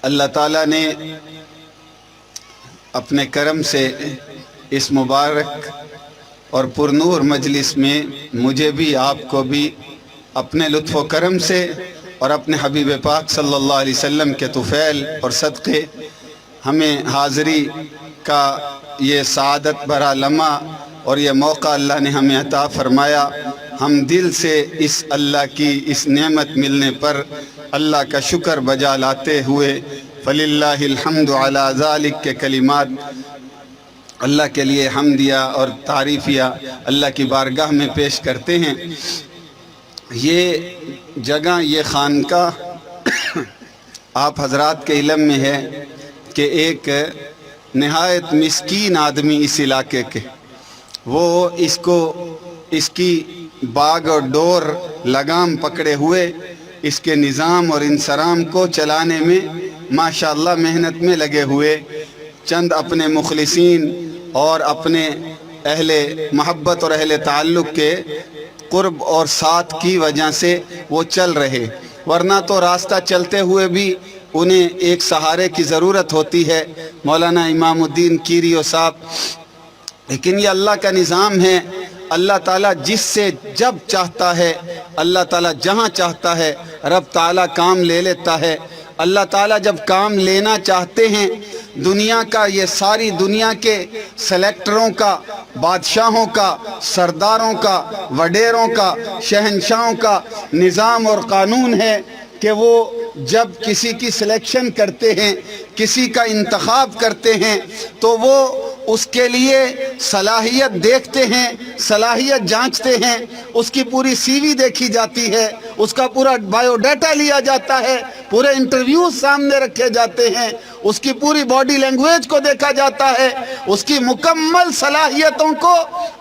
اللہ تعالیٰ نے اپنے کرم سے اس مبارک اور پرنور مجلس میں مجھے بھی آپ کو بھی اپنے لطف و کرم سے اور اپنے حبیب پاک صلی اللہ علیہ وسلم کے طفیل اور صدقے ہمیں حاضری کا یہ سعادت بھرا لمحہ اور یہ موقع اللہ نے ہمیں عطا فرمایا۔ ہم دل سے اس اللہ کی اس نعمت ملنے پر اللہ کا شکر بجا لاتے ہوئے فللہ الحمد علی ذالک کے کلمات اللہ کے لیے حمدیہ اور تعریفیہ اللہ کی بارگاہ میں پیش کرتے ہیں۔ یہ جگہ، یہ خانقاہ آپ حضرات کے علم میں ہے کہ ایک نہایت مسکین آدمی اس علاقے کے، وہ اس کی باغ اور ڈور لگام پکڑے ہوئے اس کے نظام اور انصرام کو چلانے میں ماشاءاللہ محنت میں لگے ہوئے، چند اپنے مخلصین اور اپنے اہل محبت اور اہل تعلق کے قرب اور ساتھ کی وجہ سے وہ چل رہے، ورنہ تو راستہ چلتے ہوئے بھی انہیں ایک سہارے کی ضرورت ہوتی ہے، مولانا امام الدین کیریو صاحب۔ لیکن یہ اللہ کا نظام ہے، اللہ تعالیٰ جس سے جب چاہتا ہے، اللہ تعالیٰ جہاں چاہتا ہے رب تعالیٰ کام لے لیتا ہے۔ اللہ تعالیٰ جب کام لینا چاہتے ہیں، دنیا کا، یہ ساری دنیا کے سلیکٹروں کا، بادشاہوں کا، سرداروں کا، وڈیروں کا، شہنشاہوں کا نظام اور قانون ہے کہ وہ جب کسی کی سلیکشن کرتے ہیں، کسی کا انتخاب کرتے ہیں، تو وہ اس کے لیے صلاحیت دیکھتے ہیں، صلاحیت جانچتے ہیں، اس کی پوری سی وی دیکھی جاتی ہے، اس کا پورا بائیو ڈیٹا لیا جاتا ہے، پورے انٹرویوز سامنے رکھے جاتے ہیں، اس کی پوری باڈی لینگویج کو دیکھا جاتا ہے، اس کی مکمل صلاحیتوں کو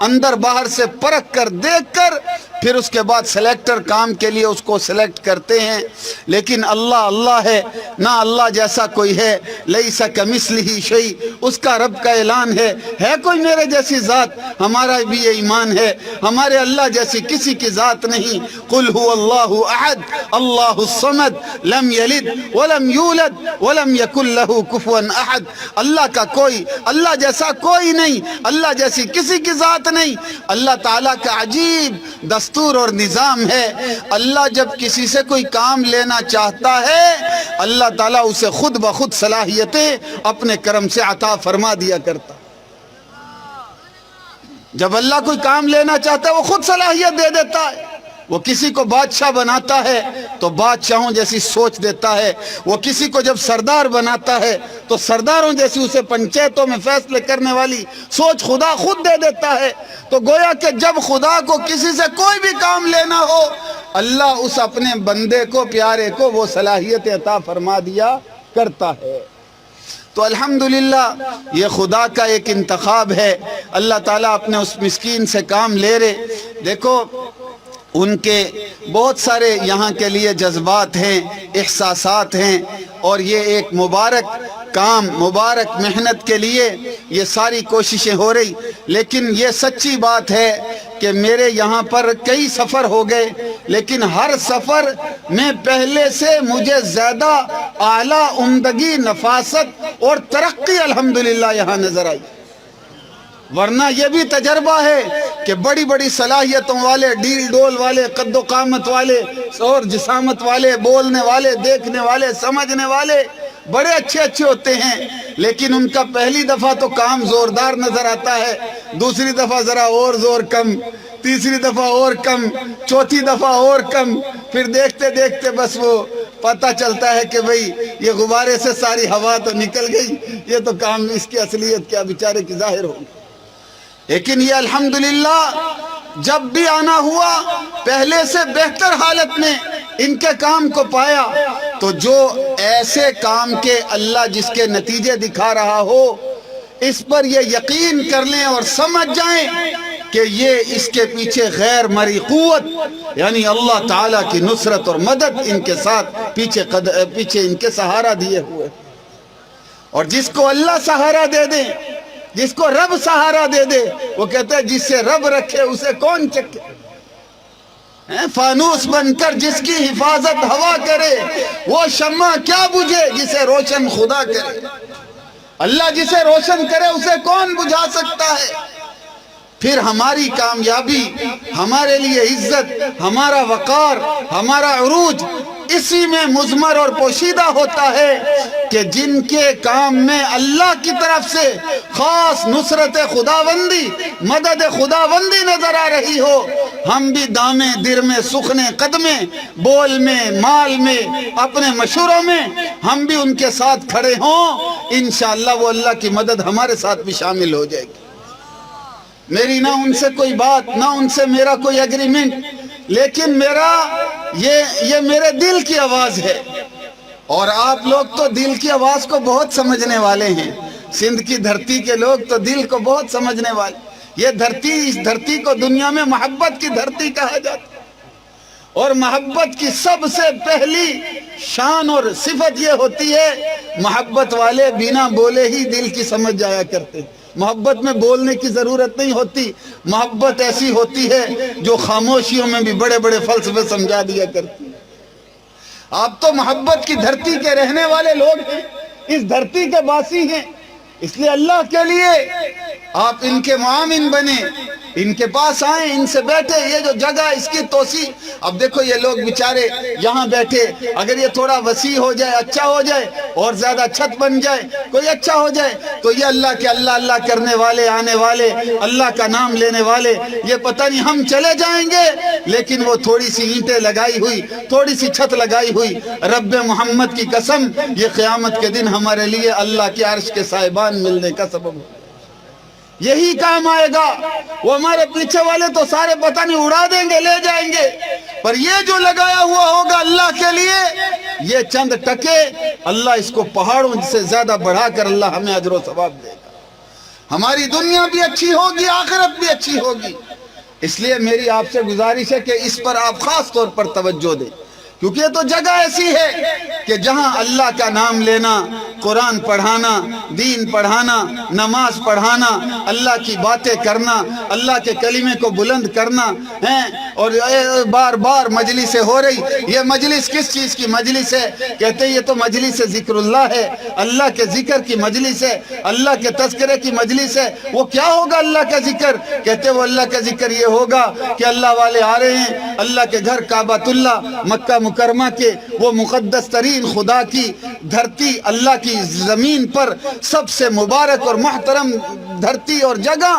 اندر باہر سے پرکھ کر دیکھ کر پھر اس کے بعد سلیکٹر کام کے لیے اس کو سلیکٹ کرتے ہیں۔ لیکن اللہ ہے، نہ اللہ جیسا کوئی ہے، لیس کمثلہ شیء، اس کا رب کا اعلان ہے کوئی میرے جیسی ذات؟ ہمارا بھی یہ ایمان ہے، ہمارے اللہ جیسی کسی کی ذات نہیں۔ قل هو اللہ احد اللہ الصمد لم یلد ولم یولد ولم یکن له کفوا احد، اللہ کا کوئی، اللہ جیسا کوئی نہیں، اللہ جیسی کسی کی ذات نہیں۔ اللہ تعالیٰ کا عجیب دستور اور نظام ہے، اللہ جب کسی سے کوئی کام لینا چاہتا ہے، اللہ تعالیٰ اسے خود بخود صلاحیتیں اپنے کرم سے عطا فرما دیا کرتا۔ جب اللہ کوئی کام لینا چاہتا ہے وہ خود صلاحیت دے دیتا ہے۔ وہ کسی کو بادشاہ بناتا ہے تو بادشاہوں جیسی سوچ دیتا ہے، وہ کسی کو جب سردار بناتا ہے تو سرداروں جیسی اسے پنچایتوں میں فیصلے کرنے والی سوچ خدا خود دے دیتا ہے۔ تو گویا کہ جب خدا کو کسی سے کوئی بھی کام لینا ہو، اللہ اس اپنے بندے کو، پیارے کو وہ صلاحیت عطا فرما دیا کرتا ہے۔ تو الحمدللہ یہ خدا کا ایک انتخاب ہے، اللہ تعالیٰ اپنے اس مسکین سے کام لے رہے۔ دیکھو ان کے بہت سارے یہاں کے لیے جذبات ہیں، احساسات ہیں، اور یہ ایک مبارک کام، مبارک محنت کے لیے یہ ساری کوششیں ہو رہی۔ لیکن یہ سچی بات ہے کہ میرے یہاں پر کئی سفر ہو گئے، لیکن ہر سفر میں پہلے سے مجھے زیادہ اعلیٰ عمدگی، نفاست اور ترقی الحمدللہ یہاں نظر آئی۔ ورنہ یہ بھی تجربہ ہے کہ بڑی بڑی صلاحیتوں والے، ڈیل ڈول والے، قد و قامت والے اور جسامت والے، بولنے والے، دیکھنے والے، سمجھنے والے بڑے اچھے ہوتے ہیں، لیکن ان کا پہلی دفعہ تو کام زوردار نظر آتا ہے، دوسری دفعہ ذرا اور زور کم، تیسری دفعہ اور کم، چوتھی دفعہ اور کم، پھر دیکھتے دیکھتے بس وہ پتہ چلتا ہے کہ بھئی یہ غبارے سے ساری ہوا تو نکل گئی، یہ تو کام اس کی اصلیت کیا بیچارے کی ظاہر ہوگی۔ لیکن یہ الحمدللہ جب بھی آنا ہوا پہلے سے بہتر حالت میں ان کے کام کو پایا۔ تو جو ایسے کام کے اللہ جس کے نتیجے دکھا رہا ہو، اس پر یہ یقین کر لیں اور سمجھ جائیں کہ یہ اس کے پیچھے غیر مری قوت، یعنی اللہ تعالیٰ کی نصرت اور مدد ان کے ساتھ پیچھے ان کے سہارا دیے ہوئے۔ اور جس کو اللہ سہارا دے دے، جس کو رب سہارا دے دے، وہ کہتا ہے جس سے رب رکھے اسے کون چکے۔ فانوس بن کر جس کی حفاظت ہوا کرے، وہ شمع کیا بجھے جسے روشن خدا کرے۔ اللہ جسے روشن کرے اسے کون بجھا سکتا ہے؟ پھر ہماری کامیابی، ہمارے لیے عزت، ہمارا وقار، ہمارا عروج اسی میں مضمر اور پوشیدہ ہوتا ہے کہ جن کے کام میں اللہ کی طرف سے خاص نصرت خداوندی، مدد خداوندی نظر آ رہی ہو، ہم بھی دامے در میں، سخنے قدمے، بول میں، مال میں، اپنے مشوروں میں ہم بھی ان کے ساتھ کھڑے ہوں، انشاءاللہ وہ اللہ کی مدد ہمارے ساتھ بھی شامل ہو جائے گی۔ میری نہ ان سے کوئی بات، نہ ان سے میرا کوئی ایگریمنٹ، لیکن یہ میرے دل کی آواز ہے، اور آپ لوگ تو دل کی آواز کو بہت سمجھنے والے ہیں۔ سندھ کی دھرتی کے لوگ تو دل کو بہت سمجھنے والے۔ یہ دھرتی، اس دھرتی کو دنیا میں محبت کی دھرتی کہا جاتا ہے، اور محبت کی سب سے پہلی شان اور صفت یہ ہوتی ہے، محبت والے بنا بولے ہی دل کی سمجھ جایا کرتے ہیں۔ محبت میں بولنے کی ضرورت نہیں ہوتی، محبت ایسی ہوتی ہے جو خاموشیوں میں بھی بڑے بڑے فلسفے سمجھا دیا کرتی ہے۔ آپ تو محبت کی دھرتی کے رہنے والے لوگ ہیں، اس دھرتی کے باسی ہیں، اس لیے اللہ کے لیے آپ ان کے معاون بنیں، ان کے پاس آئیں، ان سے بیٹھے۔ یہ جو جگہ اس کی توسیع، اب دیکھو یہ لوگ بیچارے یہاں بیٹھے، اگر یہ تھوڑا وسیع ہو جائے، اچھا ہو جائے، اور زیادہ چھت بن جائے، کوئی اچھا ہو جائے، تو یہ اللہ کے اللہ اللہ کرنے والے، آنے والے، اللہ کا نام لینے والے، یہ پتہ نہیں ہم چلے جائیں گے، لیکن وہ تھوڑی سی اینٹیں لگائی ہوئی، تھوڑی سی چھت لگائی ہوئی، رب محمد کی قسم یہ قیامت کے دن ہمارے لیے اللہ کے عرش کے سائبان ملنے کا سبب ہو، یہی کام آئے گا۔ وہ ہمارے پیچھے والے تو سارے پتہ نہیں اڑا دیں گے، لے جائیں گے، پر یہ جو لگایا ہوا ہوگا اللہ کے لیے، یہ چند ٹکے اللہ اس کو پہاڑوں سے زیادہ بڑھا کر اللہ ہمیں اجر و ثواب دے گا۔ ہماری دنیا بھی اچھی ہوگی، آخرت بھی اچھی ہوگی۔ اس لیے میری آپ سے گزارش ہے کہ اس پر آپ خاص طور پر توجہ دیں، کیونکہ یہ تو جگہ ایسی ہے کہ جہاں اللہ کا نام لینا، قرآن پڑھانا، دین پڑھانا، نماز پڑھانا، اللہ کی باتیں کرنا، اللہ کے کلمے کو بلند کرنا ہے، اور بار بار مجلسیں ہو رہی۔ یہ مجلس کس چیز کی مجلس ہے؟ کہتے ہیں یہ تو مجلس ذکر اللہ ہے، اللہ کے ذکر کی مجلس ہے، اللہ کے تذکرے کی مجلس ہے۔ وہ کیا ہوگا اللہ کا ذکر؟ کہتے ہیں وہ اللہ کا ذکر یہ ہوگا کہ اللہ والے آ رہے ہیں، اللہ کے گھر کعبۃ اللہ مکہ مکرمہ کے وہ مقدس ترین خدا کی دھرتی، اللہ کی زمین پر سب سے مبارک اور محترم دھرتی اور جگہ،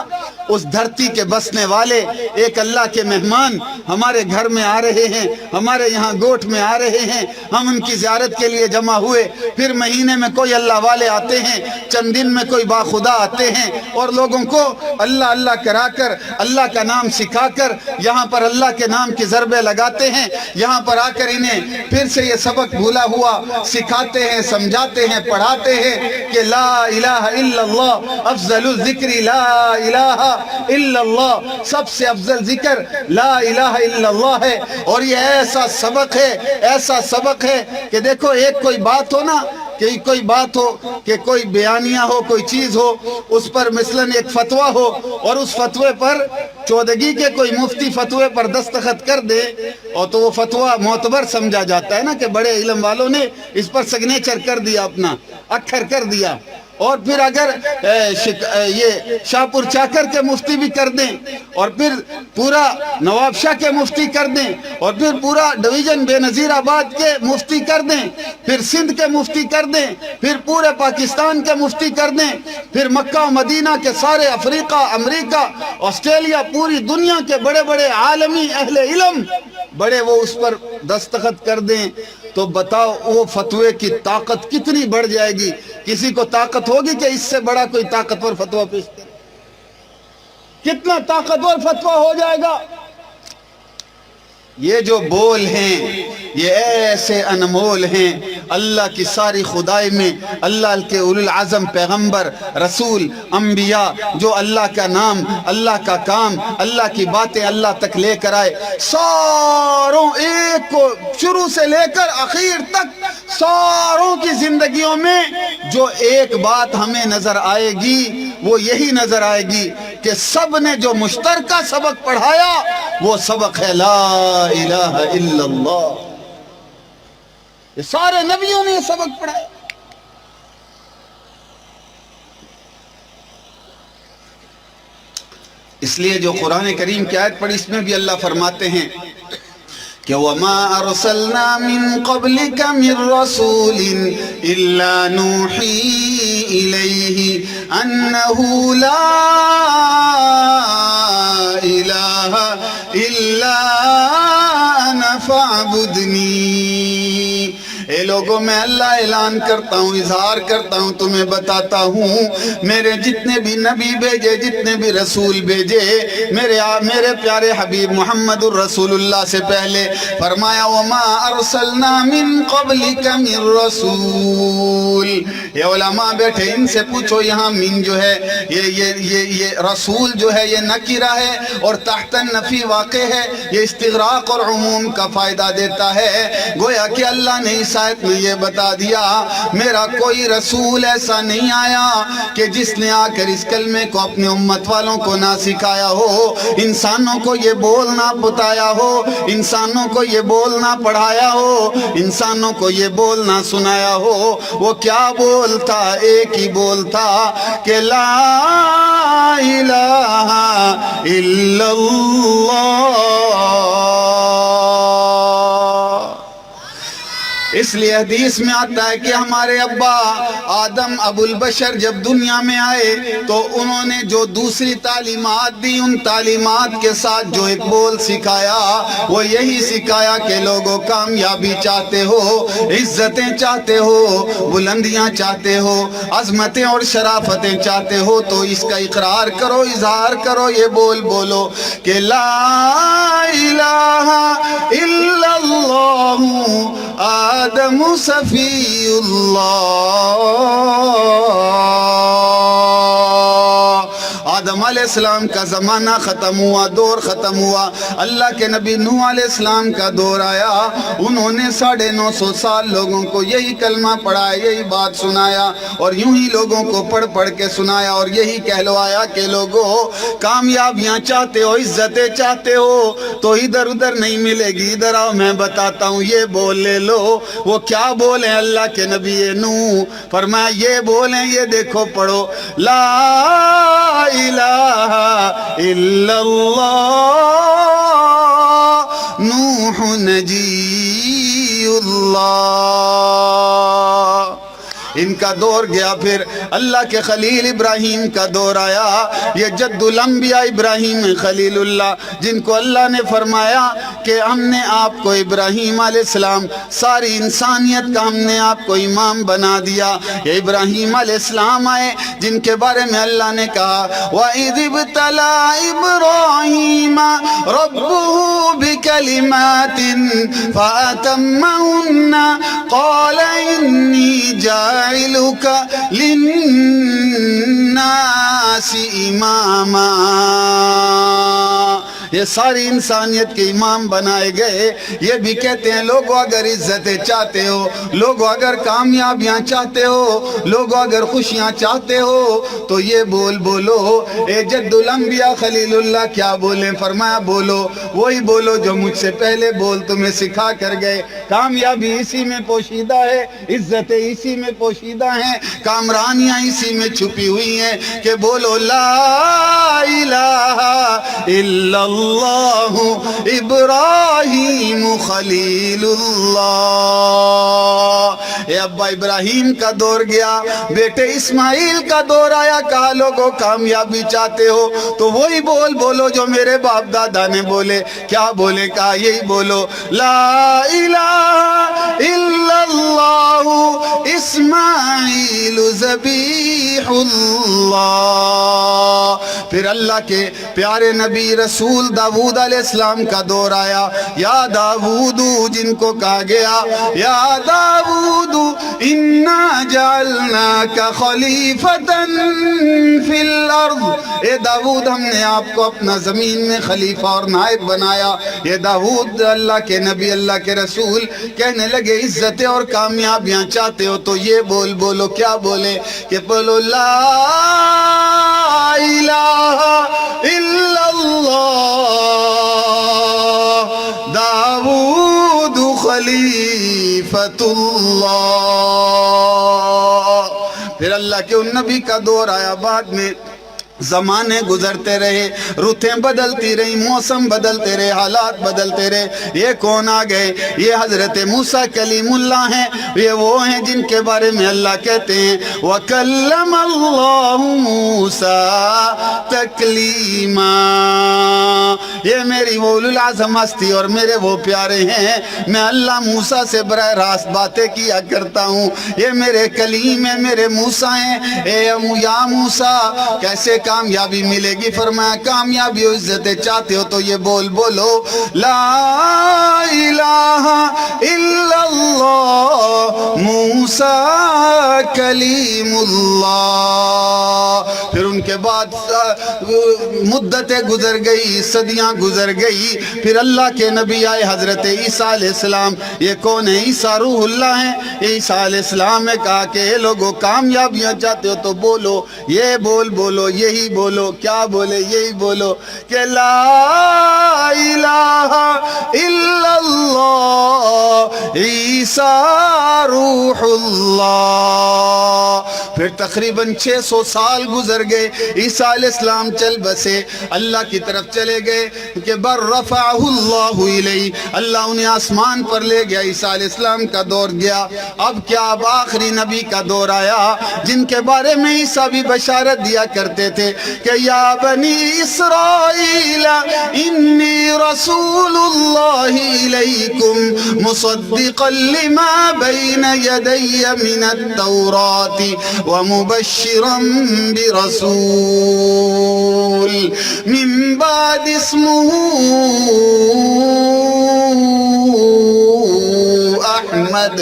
اس دھرتی کے بسنے والے ایک اللہ کے مہمان ہمارے گھر میں آ رہے ہیں، ہمارے یہاں گوٹھ میں آ رہے ہیں، ہم ان کی زیارت کے لیے جمع ہوئے۔ پھر مہینے میں کوئی اللہ والے آتے ہیں، چند دن میں کوئی باخدا آتے ہیں، اور لوگوں کو اللہ اللہ کرا کر، اللہ کا نام سکھا کر یہاں پر اللہ کے نام کی ضربیں لگاتے ہیں۔ یہاں پر آ کر انہیں پھر سے یہ سبق بھولا ہوا سکھاتے ہیں، سمجھاتے ہیں، پڑھاتے ہیں کہ لا الہ الا اللہ، افضل الذکر لا الہ الا اللہ، سب سے افضل ذکر لا الہ الا اللہ ہے۔ اور یہ ایسا سبق ہے، ایسا سبق ہے کہ دیکھو ایک کوئی بات ہو نا، کہ کوئی بات ہو، کہ کوئی بیانیہ ہو، کوئی چیز ہو، اس پر مثلاً ایک فتویٰ ہو، اور اس فتوے پر چودگی کے کوئی مفتی فتوے پر دستخط کر دے، اور تو وہ فتویٰ معتبر سمجھا جاتا ہے نا، کہ بڑے علم والوں نے اس پر سگنیچر کر دیا، اپنا اکھر کر دیا۔ اور پھر اگر یہ شاہپور چاکر کے مفتی بھی کر دیں، اور پھر پورا نواب شاہ کے مفتی کر دیں، اور پھر پورا ڈویژن بے نظیر آباد کے مفتی کر دیں، پھر سندھ کے مفتی کر دیں، پھر پورے پاکستان کے مفتی کر دیں، پھر مکہ و مدینہ کے سارے، افریقہ، امریکہ، آسٹریلیا، پوری دنیا کے بڑے بڑے عالمی اہل علم بڑے وہ اس پر دستخط کر دیں، تو بتاؤ وہ فتوے کی طاقت کتنی بڑھ جائے گی۔ کسی کو طاقت ہوگی کہ اس سے بڑا کوئی طاقتور فتویٰ پیش کرے؟ کتنا طاقتور فتویٰ ہو جائے گا۔ یہ جو بول ہیں یہ ایسے انمول ہیں، اللہ کی ساری خدائی میں اللہ کے اولو العظم پیغمبر، رسول، انبیاء جو اللہ کا نام، اللہ کا کام، اللہ کی باتیں اللہ تک لے کر آئے، ساروں ایک کو شروع سے لے کر آخر تک ساروں کی زندگیوں میں جو ایک بات ہمیں نظر آئے گی وہ یہی نظر آئے گی کہ سب نے جو مشترکہ سبق پڑھایا وہ سبق ہے لا الہ الا اللہ. یہ سارے نبیوں نے یہ سبق پڑھا ہے. اس لیے جو قرآن کریم کی آیت پڑھی اس میں بھی اللہ فرماتے ہیں کہ وَمَا أَرْسَلْنَا مِن قَبْلِكَ مِن رَّسُولٍ إِلَّا نُوحِي إِلَيْهِ أَنَّهُ لَا إِلَٰهَ إِلَّا أَنَا فَاعْبُدْنِي. اے لوگوں میں اللہ اعلان کرتا ہوں، اظہار کرتا ہوں، تمہیں بتاتا ہوں میرے جتنے بھی نبی بھیجے، جتنے بھی رسول بھیجے، میرے پیارے حبیب محمد الرسول اللہ سے پہلے فرمایا وَمَا أَرْسَلْنَا مِن قَبْلِكَ مِن رَّسُولٍ. یہ علماء بیٹھے ان سے پوچھو یہاں من جو ہے یہ رسول جو ہے یہ نکرہ ہے اور تحت النفی واقع ہے، یہ استغراق اور عموم کا فائدہ دیتا ہے. گویا کہ اللہ نے اس آیت میں یہ بتا دیا میرا کوئی رسول ایسا نہیں آیا کہ جس نے آ کر اس کلمے کو اپنے امت والوں کو نہ سکھایا ہو، انسانوں کو یہ بولنا بتایا ہو، انسانوں کو یہ بولنا پڑھایا ہو، انسانوں کو یہ بولنا سنایا ہو. وہ کیا بولتا؟ ایک ہی بولتا کہ لا الہ الا اللہ. اس لیے حدیث میں آتا ہے کہ ہمارے ابا آدم ابو البشر جب دنیا میں آئے تو انہوں نے جو دوسری تعلیمات دی، ان تعلیمات کے ساتھ جو ایک بول سکھایا وہ یہی سکھایا کہ لوگوں کامیابی چاہتے ہو، عزتیں چاہتے ہو، بلندیاں چاہتے ہو، عظمتیں اور شرافتیں چاہتے ہو تو اس کا اقرار کرو، اظہار کرو، یہ بول بولو کہ لا الہ الا اللہ آدم صفی اللہ. آدم علیہ السلام کا زمانہ ختم ہوا، دور ختم ہوا، اللہ کے نبی نوح علیہ السلام کا دور آیا. انہوں نے 950 سال لوگوں کو یہی کلمہ پڑھایا، یہی بات سنایا اور یوں ہی لوگوں کو پڑھ پڑھ کے سنایا اور یہی کہلوایا کہ لوگوں کامیابیاں چاہتے ہو، عزتیں چاہتے ہو تو ادھر ادھر نہیں ملے گی، ادھر آؤ میں بتاتا ہوں، یہ بول لے لو. وہ کیا بولیں؟ اللہ کے نبی نوح فرمایا یہ بولیں، یہ دیکھو پڑھو لا الہ الا اللہ نوح نجی اللہ. ان کا دور گیا، پھر اللہ کے خلیل ابراہیم کا دور آیا. یہ جد الانبیاء ابراہیم خلیل اللہ جن کو اللہ نے فرمایا کہ ہم نے آپ کو ابراہیم علیہ السلام ساری انسانیت کا ہم نے آپ کو امام بنا دیا. یہ ابراہیم علیہ السلام آئے جن کے بارے میں اللہ نے کہا وَإِذِ ابْتَلَى إِبْرَاهِيمَ رَبُّهُ بِكَلِمَاتٍ فَأَتَمَّهُنَّ قَالَ إِنِّي جَاعِلُكَ لِلنَّاسِ إِمَامًا. یہ ساری انسانیت کے امام بنائے گئے. یہ بھی کہتے ہیں لوگوں اگر عزتیں چاہتے ہو، لوگوں اگر کامیابیاں چاہتے ہو، لوگوں اگر خوشیاں چاہتے ہو تو یہ بول بولو. اے جد الانبیاء خلیل اللہ کیا بولیں؟ فرمایا بولو وہی بولو جو مجھ سے پہلے بول تمہیں سکھا کر گئے. کامیابی اسی میں پوشیدہ ہے، عزتیں اسی میں پوشیدہ ہیں، کامرانیاں اسی میں چھپی ہوئی ہیں کہ بولو لا الہ الا اللہ ابراہیم خلیل اللہ. اے ابا ابراہیم کا دور گیا، بیٹے اسماعیل کا دور آیا. کہا لوگوں کامیابی چاہتے ہو تو وہی بول بولو جو میرے باپ دادا نے بولے. کیا بولے؟ کہا یہی بولو لا الہ الا اللہ اسماعیل ذبیح اللہ. پھر اللہ کے پیارے نبی رسول داؤد علیہ السلام کا دور آیا. یا داؤد جن کو کہا گیا یا داؤد انا جعلناک خلیفتا فی الارض. اے داؤد ہم نے آپ کو اپنا زمین میں خلیفہ اور نائب بنایا. یہ داؤد اللہ کے نبی اللہ کے رسول کہنے لگے عزتیں اور کامیابیاں چاہتے ہو تو یہ بول بولو. کیا بولے؟ کہ بولو لا الہ الا اللہ خلیفۃ اللہ۔ پھر اللہ کے ان نبی کا دور آیا، بعد میں زمانے گزرتے رہے، رتیں بدلتی رہی، موسم بدلتے رہے، حالات بدلتے رہے۔ یہ کون آ گئے؟ یہ حضرت موسیٰ کلیم اللہ ہیں۔ یہ وہ ہیں جن کے بارے میں اللہ کہتے ہیں وَكَلَّمَ اللَّهُ مُوسَىٰ تَكْلِيمًا۔ یہ میری وہ اولو العزم ہستی اور میرے وہ پیارے ہیں، میں اللہ موسیٰ سے براہ راست باتیں کیا کرتا ہوں۔ یہ میرے کلیم ہیں، میرے موسیٰ ہیں۔ اے یا موسیٰ کیسے کامیابی ملے گی؟ فرمایا کامیابی و عزت چاہتے ہو تو یہ بول بولو لا الہ الا اللہ موسیٰ کلیم اللہ۔ پھر ان کے بعد مدتیں گزر گئی، صدیاں گزر گئی، پھر اللہ کے نبی آئے حضرت عیسیٰ علیہ السلام۔ یہ کون ہے؟ عیسیٰ روح اللہ ہیں۔ عیسیٰ علیہ السلام نے کہا کہ اے لوگو کامیابیاں چاہتے ہو تو بولو، یہ بول بولو، یہی بولو۔ کیا بولے؟ یہی بولو کہ لا الہ الا اللہ عیسیٰ روح اللہ۔ پھر تقریباً 600 سال گزر گئے، عیسیٰ علیہ السلام چل بسے، اللہ کی طرف چلے گئے کہ بر رفعہ اللہ الیہ، اللہ انہیں آسمان پر لے گیا۔ عیسیٰ علیہ السلام کا دور گیا۔ اب کیا؟ اب آخری نبی کا دور آیا جن کے بارے میں عیسیٰ بھی بشارت دیا کرتے تھے کہ یا بنی اسرائیل انی رسول اللہ الیکم مصدقا لما بین یدی من التوراۃ ومبشرا برسول من بعد اسمه احمد،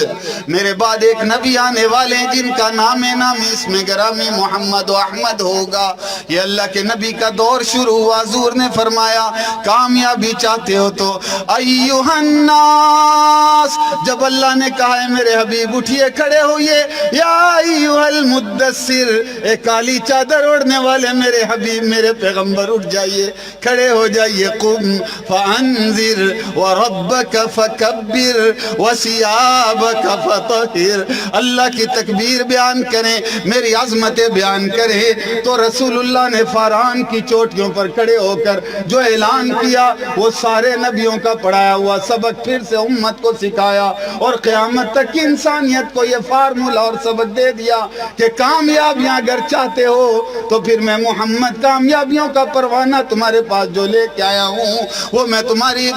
میرے بعد ایک نبی آنے والے ہیں جن کا نام اس میں گرامی محمد و احمد ہوگا۔ یہ اللہ کے نبی کا دور شروع ہوا۔ حضور نے فرمایا کامیابی چاہتے ہو تو ایھا الناس، جب اللہ نے کہا ہے میرے حبیب اٹھئے کھڑے ہوئے، یا ایھا المدثر، ایک کالی چادر اوڑھنے والے میرے حبیب میرے پیغمبر اٹھ جائیے، کھڑے ہو جائیے، قم فانذر وربک فکبر وثیابک فطہر، اللہ کی تکبیر بیان کریں، میری عظمتیں بیان کریں۔ تو رسول اللہ نے فاران کی چوٹیوں پر کھڑے ہو کر جو اعلان کیا وہ سارے نبیوں کا پڑھایا ہوا سبق پھر سے امت کو سکھایا، اور قیامت تک کی انسانیت کو یہ فارمولہ اور سبق دے دیا کہ کامیابیاں اگر چاہتے ہو تو پھر میں محمد کامیابیوں کا پروانہ تمہارے پاس جو لے کے آیا ہوں وہ میں تمہاری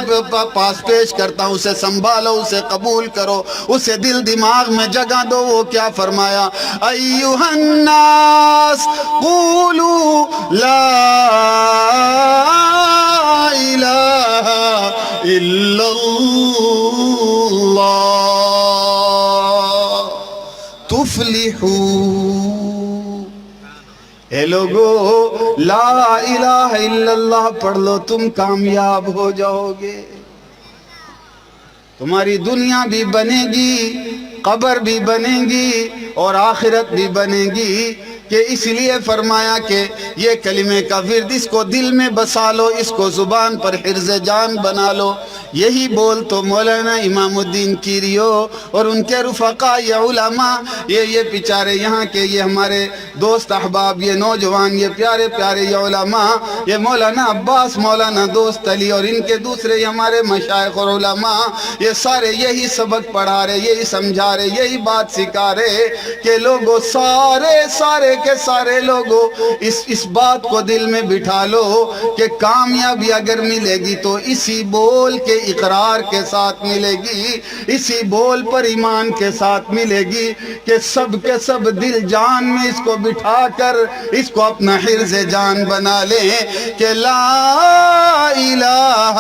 پاس پیش کرتا ہوں، اسے سنبھالو، اسے قبول کرو، اسے دل دماغ میں جگہ دو۔ وہ کیا فرمایا؟ ایھا الناس قولوا لا الہ الا اللہ تفلحوا۔ اے لوگو لا الہ الا اللہ پڑھ لو، تم کامیاب ہو جاؤ گے، تمہاری دنیا بھی بنے گی، قبر بھی بنے گی، اور آخرت بھی بنے گی۔ کہ اس لیے فرمایا کہ یہ کلمے کا ورد اس کو دل میں بسا لو، اس کو زبان پر حرز جان بنا لو۔ یہی بول تو مولانا امام الدین کیریو اور ان کے رفقا یہ علماء، یہ بیچارے یہاں کے یہ ہمارے دوست احباب، یہ نوجوان، یہ پیارے پیارے یہ علماء، یہ مولانا عباس، مولانا دوست علی اور ان کے دوسرے یہ ہمارے مشائخ اور علماء، یہ سارے یہی سبق پڑھا رہے، یہی سمجھا رہے، یہی بات سکھا رہے کہ لوگوں سارے کے سارے لوگوں اس بات کو دل میں بٹھا لو کہ کامیابی اگر ملے گی تو اسی بول کے اقرار کے ساتھ ملے گی، اسی بول پر ایمان کے ساتھ ملے گی کہ سب کے سب دل جان میں اس کو بٹھا کر اس کو اپنا حرز جان بنا لیں کہ لا الہ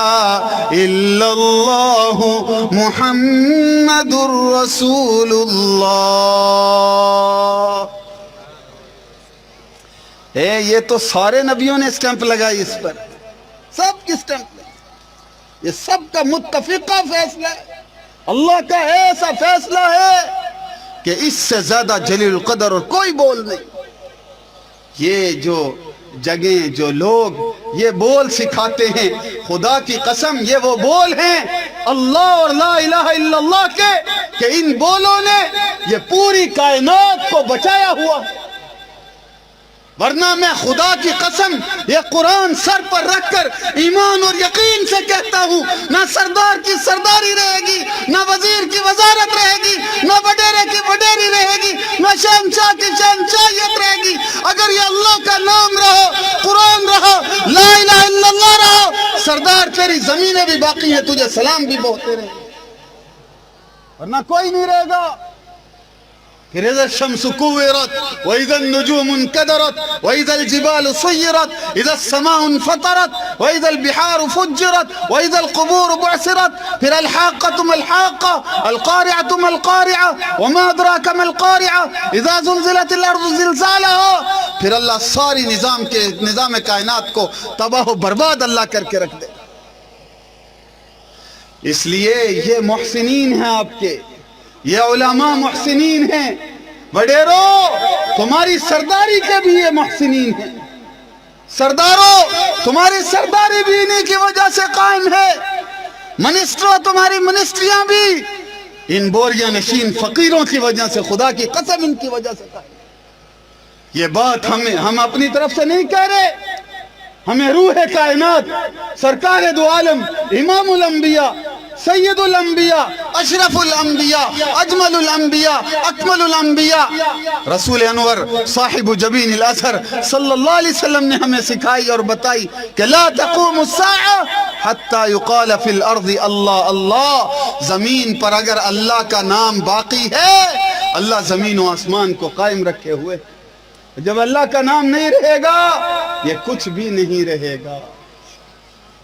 الا اللہ محمد رسول اللہ۔ یہ تو سارے نبیوں نے اسٹیمپ لگائی اس پر، سب کی اسٹیمپ لگائی، یہ سب کا متفقہ فیصلہ ہے، اللہ کا ایسا فیصلہ ہے کہ اس سے زیادہ جلیل القدر اور کوئی بول نہیں۔ یہ جو جگہیں جو لوگ یہ بول سکھاتے ہیں، خدا کی قسم یہ وہ بول ہیں اللہ اور لا الہ الا اللہ کے کہ ان بولوں نے یہ پوری کائنات کو بچایا ہوا ہے. ورنہ میں خدا کی قسم یہ قرآن سر پر رکھ کر ایمان اور یقین سے کہتا ہوں، نہ سردار کی سرداری رہے گی، نہ وزیر کی وزارت رہے گی، نہ وڈیرے کی وڈیری رہے گی، نہ شہنشاہ کی شہنشاہیت رہے گی. اگر یہ اللہ کا نام رہو، قرآن رہو، لا الہ الا اللہ رہو، سردار تیری زمینیں بھی باقی ہیں، تجھے سلام بھی بہتے رہے گی، ورنہ کوئی نہیں رہے گا. پھر اذا الشمس كورت واذا النجوم انكدرت واذا الجبال سيرت اذا السماء انفطرت واذا البحار فجرت واذا القبور بعثرت. پھر الحاقة ما الحاقة القارعة ما القارعة وما ادراك ما القارعة اذا زلزلت الارض زلزالها. پھر اللہ ساری نظام کائنات کو تباہ و برباد اللہ کر کے رکھ دے. اس لیے یہ محسنین ہیں آپ کے، یہ علماء محسنین ہیں. وڈیرو تمہاری سرداری کے بھی یہ محسنین ہیں. سرداروں تمہاری سرداری بھی انہی کی وجہ سے قائم ہے. منسٹروں تمہاری منسٹریاں بھی ان بوریہ نشین فقیروں کی وجہ سے، خدا کی قسم ان کی وجہ سے قائم. یہ بات ہم اپنی طرف سے نہیں کہہ رہے، ہمیں روح کائنات سرکار دو عالم امام الانبیاء سید الانبیاء اشرف الانبیاء اجمل الانبیاء اکمل الانبیاء رسول انور صاحب جبین الاثر صلی اللہ علیہ وسلم نے ہمیں سکھائی اور بتائی کہ لا تقوم الساعة حتی یقال فی الارض اللہ اللہ. زمین پر اگر اللہ کا نام باقی ہے، اللہ زمین و آسمان کو قائم رکھے ہوئے. جب اللہ کا نام نہیں رہے گا یہ کچھ بھی نہیں رہے گا.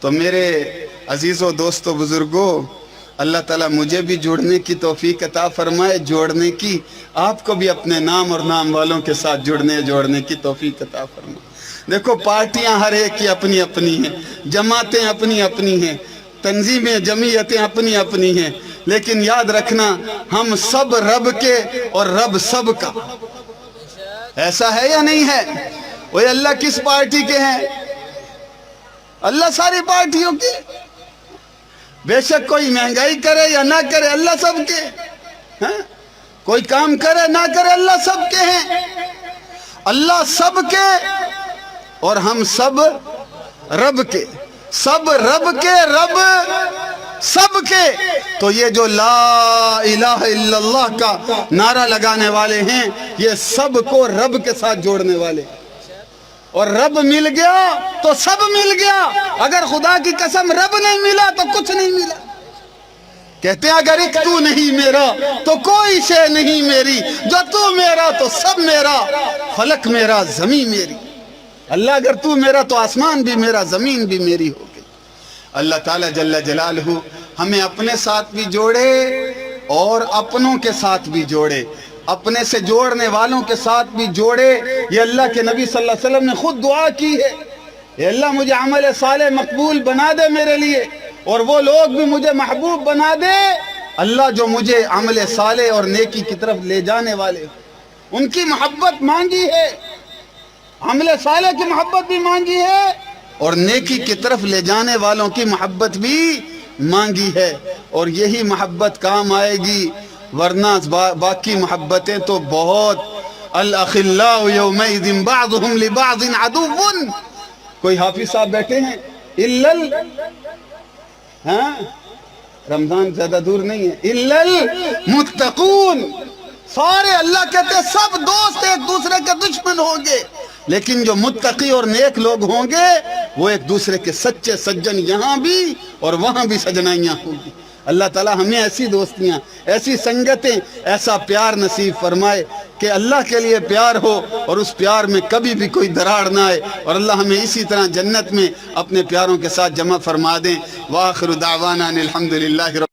تو میرے عزیزوں دوستوں بزرگوں، اللہ تعالیٰ مجھے بھی جڑنے کی توفیق عطا فرمائے، جوڑنے کی آپ کو بھی اپنے نام اور نام والوں کے ساتھ جوڑنے کی توفیق عطا فرمائے. دیکھو پارٹیاں ہر ایک کی اپنی اپنی ہیں، جماعتیں اپنی اپنی ہیں، تنظیمیں جمعیتیں اپنی اپنی ہیں، لیکن یاد رکھنا ہم سب رب کے اور رب سب کا. ایسا ہے یا نہیں ہے؟ وہ اللہ کس پارٹی کے ہیں؟ اللہ ساری پارٹیوں کے. بے شک کوئی مہنگائی کرے یا نہ کرے اللہ سب کے، کوئی کام کرے نہ کرے اللہ سب کے ہیں. اللہ سب کے اور ہم سب رب کے، سب رب کے رب سب کے. تو یہ جو لا الہ الا اللہ کا نعرہ لگانے والے ہیں، یہ سب کو رب کے ساتھ جوڑنے والے. اور رب مل گیا تو سب مل گیا. اگر خدا کی قسم رب نہیں ملا تو کچھ نہیں ملا. کہتے ہیں اگر ایک تو نہیں میرا تو کوئی شے نہیں میری، جو تو میرا تو سب میرا، فلک میرا زمین میری. اللہ اگر تو میرا تو آسمان بھی میرا، زمین بھی میری ہو گئی. اللہ تعالیٰ جل جلالہ ہمیں اپنے ساتھ بھی جوڑے اور اپنوں کے ساتھ بھی جوڑے، اپنے سے جوڑنے والوں کے ساتھ بھی جوڑے. یہ اللہ کے نبی صلی اللہ علیہ وسلم نے خود دعا کی ہے، اے اللہ مجھے عمل صالح مقبول بنا دے میرے لیے، اور وہ لوگ بھی مجھے محبوب بنا دے اللہ جو مجھے عمل صالح اور نیکی کی طرف لے جانے والے. ان کی محبت مانگی ہے، عمل صالح کی محبت بھی مانگی ہے اور نیکی کی طرف لے جانے والوں کی محبت بھی مانگی ہے. اور یہی محبت کام آئے گی، ورنہ باقی محبتیں تو بہت. الاخلاء یومئذ بعضهم لبعض عدو. کوئی حافظ صاحب بیٹھے ہیں، رمضان زیادہ دور نہیں ہے، الا المتقون. سارے اللہ کہتے ہیں سب دوست ایک دوسرے کے دشمن ہوں گے، لیکن جو متقی اور نیک لوگ ہوں گے وہ ایک دوسرے کے سچے سجن یہاں بھی اور وہاں بھی سجنائیاں ہوں گی. اللہ تعالیٰ ہمیں ایسی دوستیاں، ایسی سنگتیں، ایسا پیار نصیب فرمائے کہ اللہ کے لیے پیار ہو اور اس پیار میں کبھی بھی کوئی دراڑ نہ آئے، اور اللہ ہمیں اسی طرح جنت میں اپنے پیاروں کے ساتھ جمع فرما دیں. وآخر دعوانا الحمدللہ.